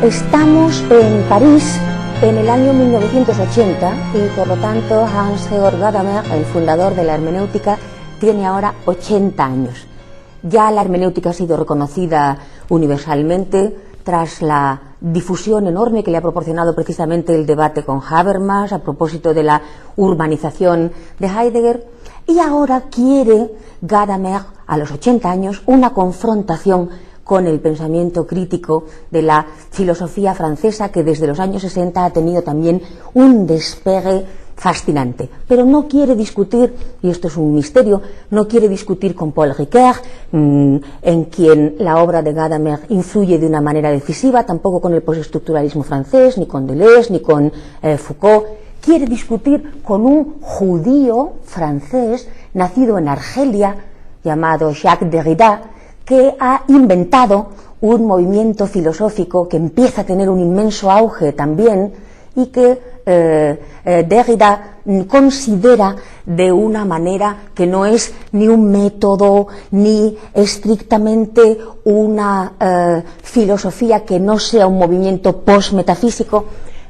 Estamos en París en el año 1980 y por lo tanto Hans-Georg Gadamer, el fundador de la hermenéutica, tiene ahora 80 años. Ya la hermenéutica ha sido reconocida universalmente tras la difusión enorme que le ha proporcionado precisamente el debate con Habermas a propósito de la urbanización de Heidegger, y ahora quiere Gadamer, a los 80 años, una confrontación con el pensamiento crítico de la filosofía francesa, que desde los años 60 ha tenido también un despegue fascinante. Pero no quiere discutir, y esto es un misterio, no quiere discutir con Paul Ricoeur, en quien la obra de Gadamer influye de una manera decisiva, tampoco con el postestructuralismo francés, ni con Deleuze, ni con Foucault. Quiere discutir con un judío francés nacido en Argelia, llamado Jacques Derrida, que ha inventado un movimiento filosófico que empieza a tener un inmenso auge también y que Derrida considera de una manera que no es ni un método ni estrictamente una filosofía que no sea un movimiento postmetafísico.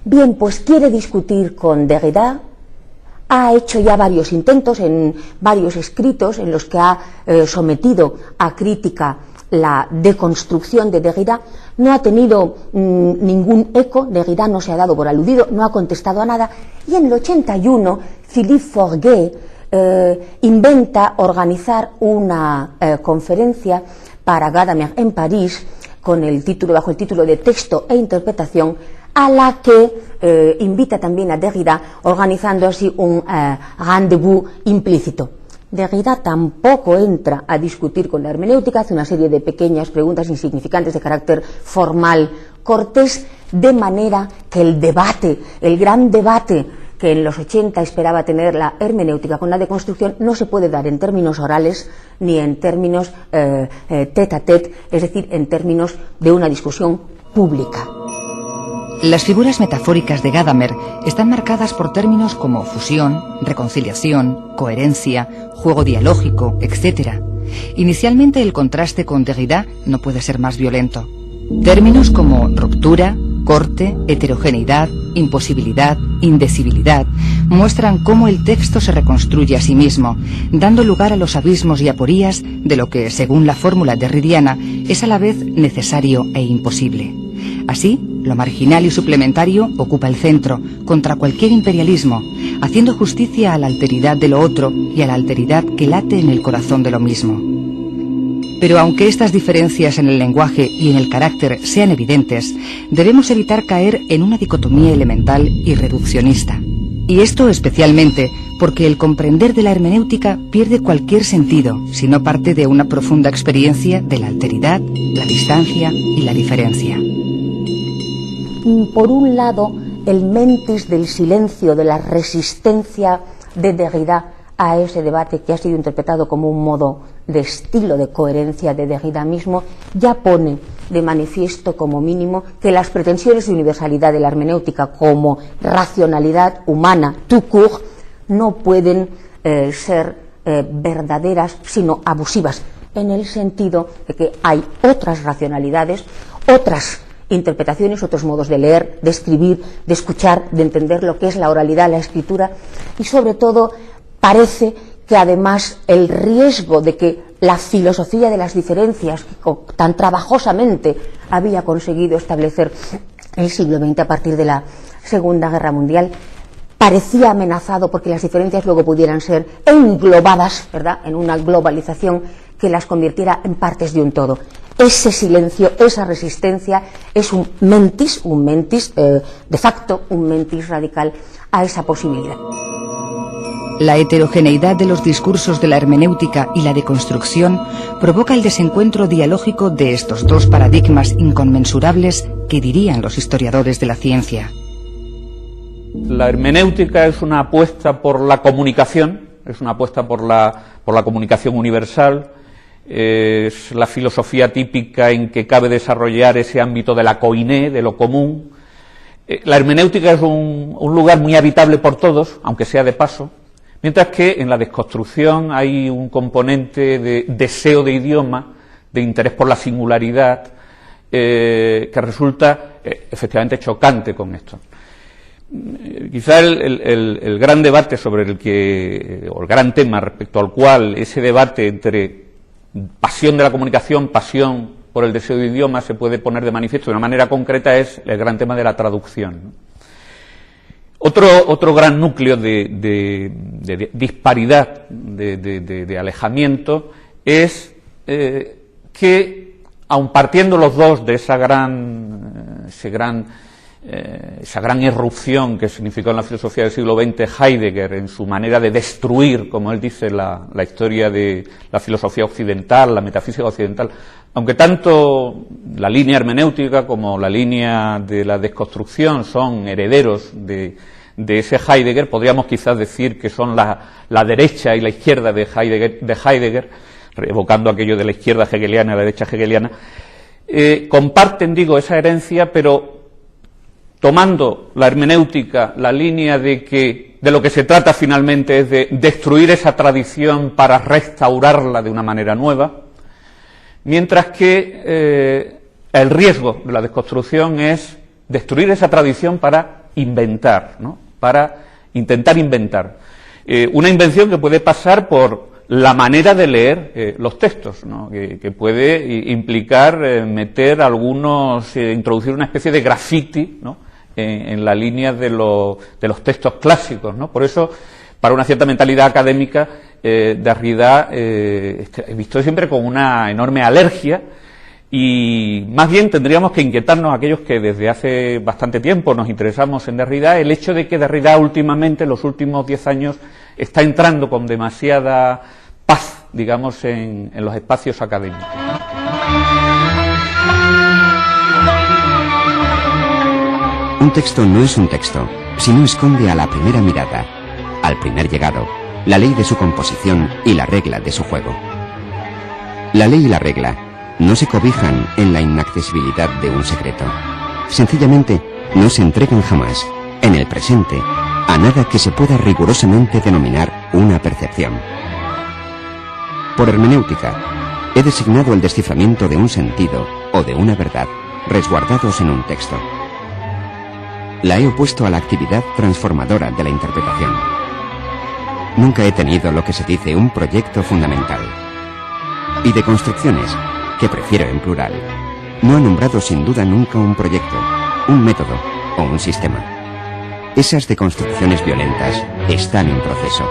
Bien, pues quiere discutir con Derrida. Ha hecho ya varios intentos en varios escritos en los que ha sometido a crítica la deconstrucción de Derrida. No ha tenido ningún eco, Derrida no se ha dado por aludido, no ha contestado a nada, y en el 81 Philippe Forguet inventa organizar una conferencia para Gadamer en París con el título, bajo el título de Texto e Interpretación, a la que invita también a Derrida, organizando así un rendezvous implícito. Derrida tampoco entra a discutir con la hermenéutica, hace una serie de pequeñas preguntas insignificantes de carácter formal, cortés, de manera que el debate, el gran debate que en los 80 esperaba tener la hermenéutica con la deconstrucción, no se puede dar en términos orales ni en términos tête à tête, es decir, en términos de una discusión pública. Las figuras metafóricas de Gadamer están marcadas por términos como fusión, reconciliación, coherencia, juego dialógico, etc. Inicialmente el contraste con Derrida no puede ser más violento. Términos como ruptura, corte, heterogeneidad, imposibilidad, indecibilidad muestran cómo el texto se reconstruye a sí mismo, dando lugar a los abismos y aporías de lo que, según la fórmula derridiana, es a la vez necesario e imposible. Así, lo marginal y suplementario ocupa el centro, contra cualquier imperialismo, haciendo justicia a la alteridad de lo otro y a la alteridad que late en el corazón de lo mismo. Pero aunque estas diferencias en el lenguaje y en el carácter sean evidentes, debemos evitar caer en una dicotomía elemental y reduccionista. Y esto especialmente porque el comprender de la hermenéutica pierde cualquier sentido si no parte de una profunda experiencia de la alteridad, la distancia y la diferencia. Por un lado, el mentis del silencio, de la resistencia de Derrida a ese debate, que ha sido interpretado como un modo de estilo de coherencia de Derrida mismo, ya pone de manifiesto como mínimo que las pretensiones de universalidad de la hermenéutica como racionalidad humana tout court no pueden ser verdaderas, sino abusivas, en el sentido de que hay otras racionalidades, otras interpretaciones, otros modos de leer, de escribir, de escuchar, de entender lo que es la oralidad, la escritura, y sobre todo parece que además el riesgo de que la filosofía de las diferencias, que tan trabajosamente había conseguido establecer el siglo XX a partir de la Segunda Guerra Mundial, parecía amenazado porque las diferencias luego pudieran ser englobadas, ¿verdad?, en una globalización que las convirtiera en partes de un todo. Ese silencio, esa resistencia es un mentis de facto, un mentis radical a esa posibilidad. La heterogeneidad de los discursos de la hermenéutica y la deconstrucción provoca el desencuentro dialógico de estos dos paradigmas inconmensurables que dirían los historiadores de la ciencia. La hermenéutica es una apuesta por la comunicación, es una apuesta por la comunicación universal, es la filosofía típica en que cabe desarrollar ese ámbito de la koiné, de lo común. La hermenéutica es un lugar muy habitable por todos, aunque sea de paso, mientras que en la desconstrucción hay un componente de deseo de idioma, de interés por la singularidad, que resulta efectivamente chocante con esto. Quizá el gran debate sobre el que, o el gran tema respecto al cual ese debate entre pasión de la comunicación, pasión por el deseo de idioma se puede poner de manifiesto de una manera concreta es el gran tema de la traducción, ¿no? Otro gran núcleo de disparidad, de alejamiento, es que, aun partiendo los dos de esa gran irrupción que significó en la filosofía del siglo XX Heidegger en su manera de destruir, como él dice, la historia de la filosofía occidental, la metafísica occidental, aunque tanto la línea hermenéutica como la línea de la desconstrucción son herederos de ese Heidegger, podríamos quizás decir que son la derecha y la izquierda de Heidegger, evocando aquello de la izquierda hegeliana y la derecha hegeliana, comparten, digo, esa herencia, pero tomando la hermenéutica, la línea de lo que se trata finalmente es de destruir esa tradición para restaurarla de una manera nueva, mientras que el riesgo de la desconstrucción es destruir esa tradición para inventar, ¿no? Para intentar inventar. Una invención que puede pasar por la manera de leer los textos, ¿no? Que puede implicar introducir una especie de graffiti, ¿no? En la línea de los textos clásicos, ¿no? Por eso, para una cierta mentalidad académica, Derrida he visto siempre con una enorme alergia, y más bien tendríamos que inquietarnos aquellos que desde hace bastante tiempo nos interesamos en Derrida, el hecho de que Derrida últimamente, en los últimos 10 años, está entrando con demasiada paz, digamos, en los espacios académicos. Un texto no es un texto si no esconde a la primera mirada, al primer llegado, la ley de su composición y la regla de su juego. La ley y la regla no se cobijan en la inaccesibilidad de un secreto. Sencillamente, no se entregan jamás, en el presente, a nada que se pueda rigurosamente denominar una percepción. Por hermenéutica, he designado el desciframiento de un sentido o de una verdad resguardados en un texto. La he opuesto a la actividad transformadora de la interpretación. Nunca he tenido lo que se dice un proyecto fundamental. Y de construcciones, que prefiero en plural, no ha nombrado sin duda nunca un proyecto, un método o un sistema. Esas deconstrucciones violentas están en proceso.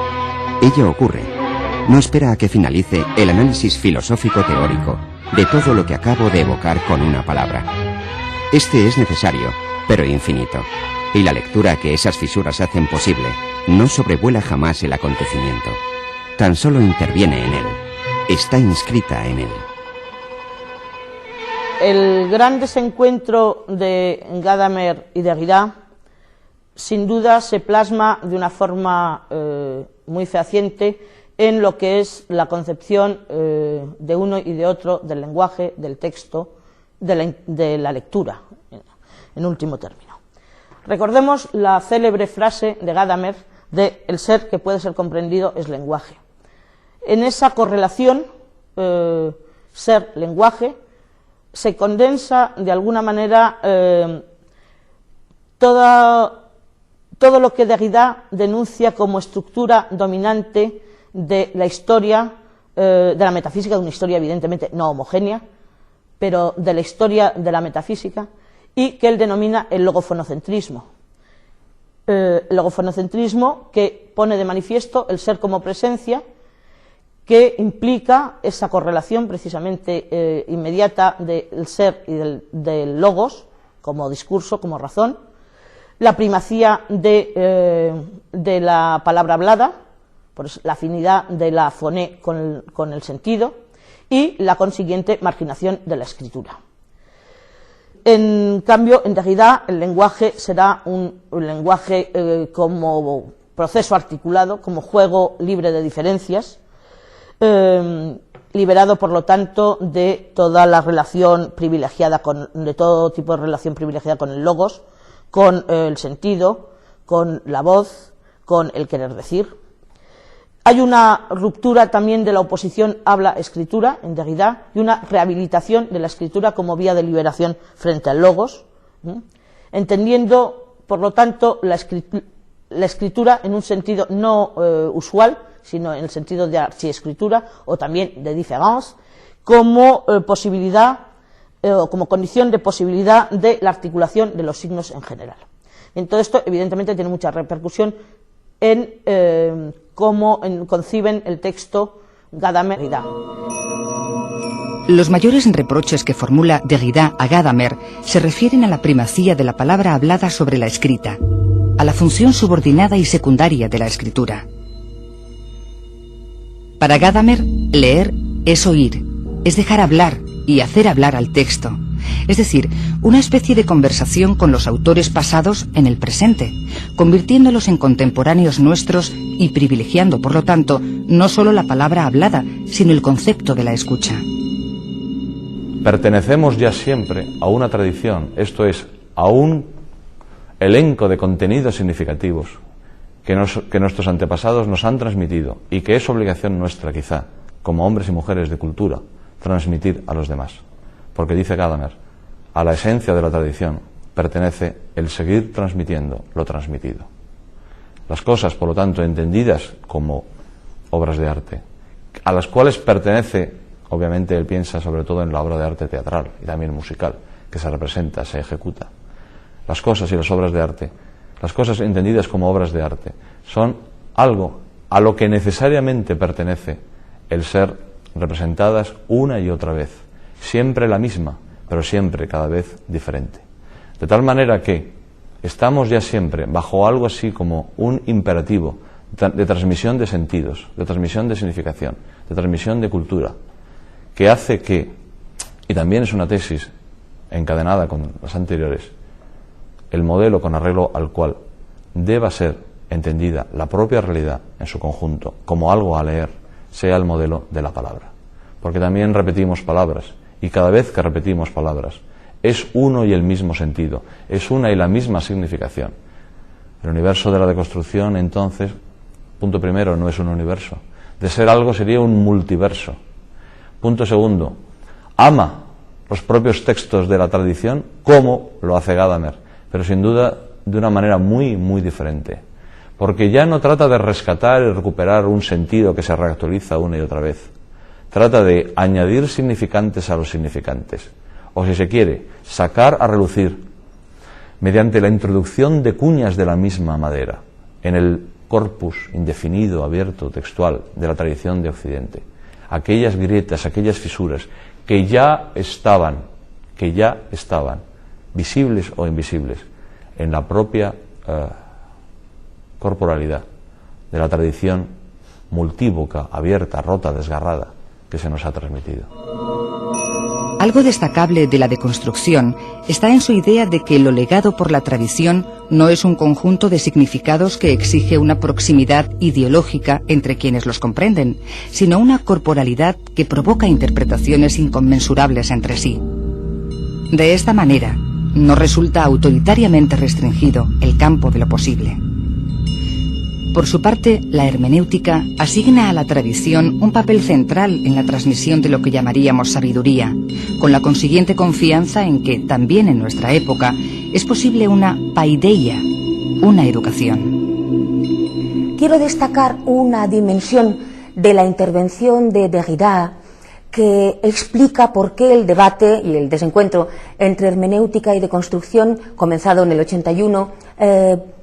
Ello ocurre. No espera a que finalice el análisis filosófico teórico de todo lo que acabo de evocar con una palabra. Este es necesario, pero infinito, y la lectura que esas fisuras hacen posible no sobrevuela jamás el acontecimiento. Tan solo interviene en él, está inscrita en él. El gran desencuentro de Gadamer y Derrida, sin duda, se plasma de una forma muy fehaciente en lo que es la concepción de uno y de otro del lenguaje, del texto, de la lectura, en último término. Recordemos la célebre frase de Gadamer de el ser que puede ser comprendido es lenguaje. En esa correlación ser-lenguaje se condensa de alguna manera todo lo que Derrida denuncia como estructura dominante de la historia, de la metafísica, de una historia evidentemente no homogénea, pero de la historia de la metafísica, y que él denomina el logofonocentrismo. El logofonocentrismo que pone de manifiesto el ser como presencia, que implica esa correlación precisamente inmediata del ser y del logos, como discurso, como razón, la primacía de la palabra hablada, por eso la afinidad de la foné con el sentido, y la consiguiente marginación de la escritura. En cambio, en Derrida, el lenguaje será un lenguaje como proceso articulado, como juego libre de diferencias, liberado, por lo tanto, de toda la relación privilegiada, de todo tipo de relación privilegiada con el logos, con el sentido, con la voz, con el querer decir. Hay una ruptura también de la oposición habla-escritura en Derrida y una rehabilitación de la escritura como vía de liberación frente al logos, entendiendo, por lo tanto, la escritura en un sentido no usual, sino en el sentido de archiescritura o también de différence, como posibilidad o como condición de posibilidad de la articulación de los signos en general. Y todo esto, evidentemente, tiene mucha repercusión en cómo conciben el texto Gadamer y Derrida. Los mayores reproches que formula Derrida a Gadamer se refieren a la primacía de la palabra hablada sobre la escrita, a la función subordinada y secundaria de la escritura. Para Gadamer, leer es oír, es dejar hablar y hacer hablar al texto, es decir, una especie de conversación con los autores pasados en el presente, convirtiéndolos en contemporáneos nuestros y privilegiando, por lo tanto, no solo la palabra hablada, sino el concepto de la escucha. Pertenecemos ya siempre a una tradición, esto es, a un elenco de contenidos significativos que nuestros antepasados nos han transmitido y que es obligación nuestra, quizá, como hombres y mujeres de cultura, transmitir a los demás. Porque dice Gadamer, a la esencia de la tradición pertenece el seguir transmitiendo lo transmitido. Las cosas, por lo tanto, entendidas como obras de arte, a las cuales pertenece, obviamente él piensa sobre todo en la obra de arte teatral y también musical, que se representa, se ejecuta. Las cosas y las obras de arte, las cosas entendidas como obras de arte, son algo a lo que necesariamente pertenece el ser representadas una y otra vez, siempre la misma, pero siempre cada vez diferente. De tal manera que estamos ya siempre bajo algo así como un imperativo de transmisión de sentidos, de transmisión de significación, de transmisión de cultura, que hace que, y también es una tesis encadenada con las anteriores, el modelo con arreglo al cual deba ser entendida la propia realidad en su conjunto como algo a leer, sea el modelo de la palabra. Porque también repetimos palabras, y cada vez que repetimos palabras es uno y el mismo sentido, es una y la misma significación. El universo de la deconstrucción, entonces, punto primero, no es un universo. De ser algo sería un multiverso. Punto segundo, ama los propios textos de la tradición como lo hace Gadamer, pero sin duda de una manera muy, muy diferente. Porque ya no trata de rescatar y recuperar un sentido que se reactualiza una y otra vez. Trata de añadir significantes a los significantes. O si se quiere, sacar a relucir, mediante la introducción de cuñas de la misma madera, en el corpus indefinido, abierto, textual de la tradición de Occidente, aquellas grietas, aquellas fisuras que ya estaban, visibles o invisibles, en la propia corporalidad de la tradición multívoca, abierta, rota, desgarrada, que se nos ha transmitido. Algo destacable de la deconstrucción está en su idea de que lo legado por la tradición no es un conjunto de significados que exige una proximidad ideológica entre quienes los comprenden, sino una corporalidad que provoca interpretaciones inconmensurables entre sí. De esta manera, no resulta autoritariamente restringido el campo de lo posible. Por su parte, la hermenéutica asigna a la tradición un papel central en la transmisión de lo que llamaríamos sabiduría, con la consiguiente confianza en que, también en nuestra época, es posible una paideia, una educación. Quiero destacar una dimensión de la intervención de Derrida que explica por qué el debate y el desencuentro entre hermenéutica y deconstrucción, comenzado en el 81,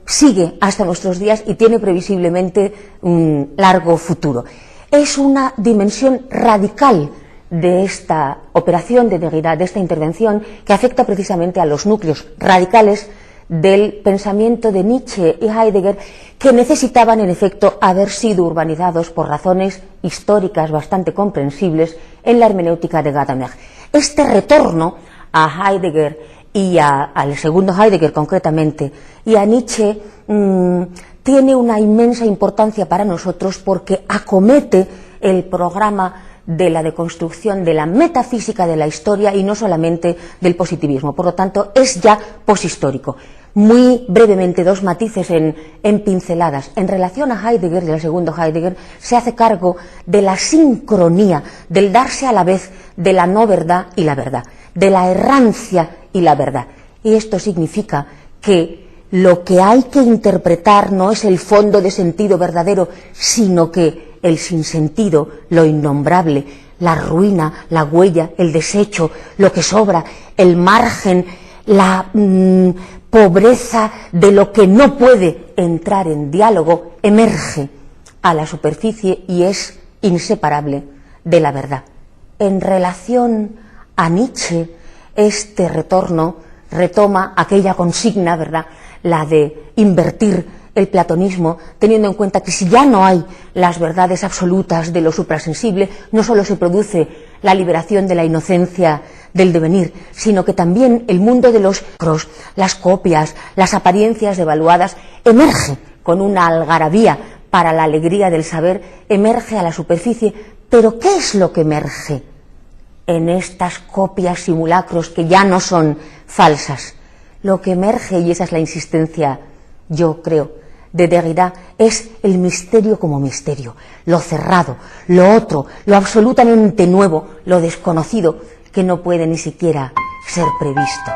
sigue hasta nuestros días y tiene previsiblemente un largo futuro. Es una dimensión radical de esta operación de Derrida, de esta intervención, que afecta precisamente a los núcleos radicales del pensamiento de Nietzsche y Heidegger, que necesitaban en efecto haber sido urbanizados por razones históricas bastante comprensibles en la hermenéutica de Gadamer. Este retorno a Heidegger y al segundo Heidegger concretamente, y a Nietzsche, tiene una inmensa importancia para nosotros porque acomete el programa de la deconstrucción de la metafísica de la historia y no solamente del positivismo. Por lo tanto, es ya poshistórico. Muy brevemente, dos matices en pinceladas. En relación a Heidegger y al segundo Heidegger, se hace cargo de la sincronía, del darse a la vez de la no verdad y la verdad, de la errancia y la verdad. Y esto significa que lo que hay que interpretar no es el fondo de sentido verdadero, sino que el sinsentido, lo innombrable, la ruina, la huella, el desecho, lo que sobra, el margen, la pobreza de lo que no puede entrar en diálogo, emerge a la superficie y es inseparable de la verdad. En relación a Nietzsche, este retorno retoma aquella consigna, ¿verdad?, la de invertir el platonismo, teniendo en cuenta que si ya no hay las verdades absolutas de lo suprasensible, no solo se produce la liberación de la inocencia del devenir, sino que también el mundo de los cross, las copias, las apariencias devaluadas, emerge con una algarabía para la alegría del saber, emerge a la superficie. Pero ¿qué es lo que emerge en estas copias, simulacros que ya no son falsas? Lo que emerge, y esa es la insistencia, yo creo, de Derrida, es el misterio como misterio, lo cerrado, lo otro, lo absolutamente nuevo, lo desconocido, que no puede ni siquiera ser previsto.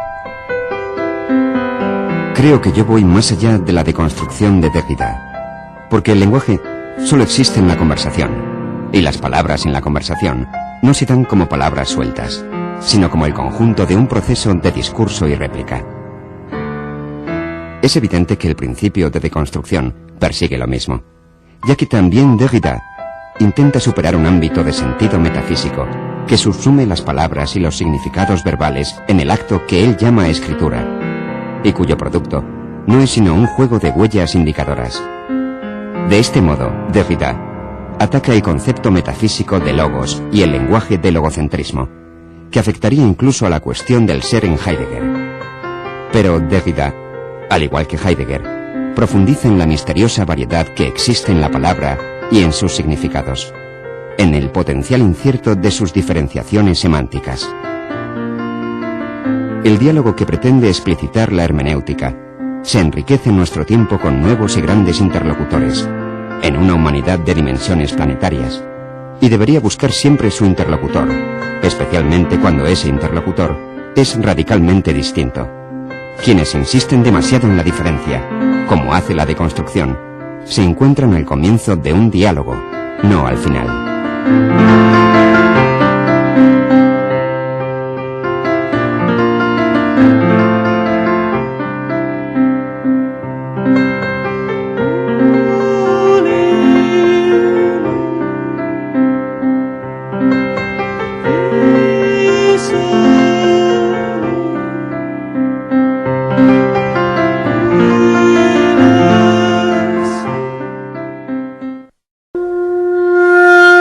Creo que yo voy más allá de la deconstrucción de Derrida, porque el lenguaje solo existe en la conversación, y las palabras en la conversación no se dan como palabras sueltas, sino como el conjunto de un proceso de discurso y réplica. Es evidente que el principio de deconstrucción persigue lo mismo, ya que también Derrida intenta superar un ámbito de sentido metafísico que subsume las palabras y los significados verbales en el acto que él llama escritura, y cuyo producto no es sino un juego de huellas indicadoras. De este modo, Derrida ataca el concepto metafísico de logos y el lenguaje del logocentrismo, que afectaría incluso a la cuestión del ser en Heidegger. Pero Derrida, al igual que Heidegger, profundiza en la misteriosa variedad que existe en la palabra y en sus significados, en el potencial incierto de sus diferenciaciones semánticas. El diálogo que pretende explicitar la hermenéutica se enriquece en nuestro tiempo con nuevos y grandes interlocutores, en una humanidad de dimensiones planetarias, y debería buscar siempre su interlocutor, especialmente cuando ese interlocutor es radicalmente distinto. Quienes insisten demasiado en la diferencia, como hace la deconstrucción, se encuentran al comienzo de un diálogo, no al final.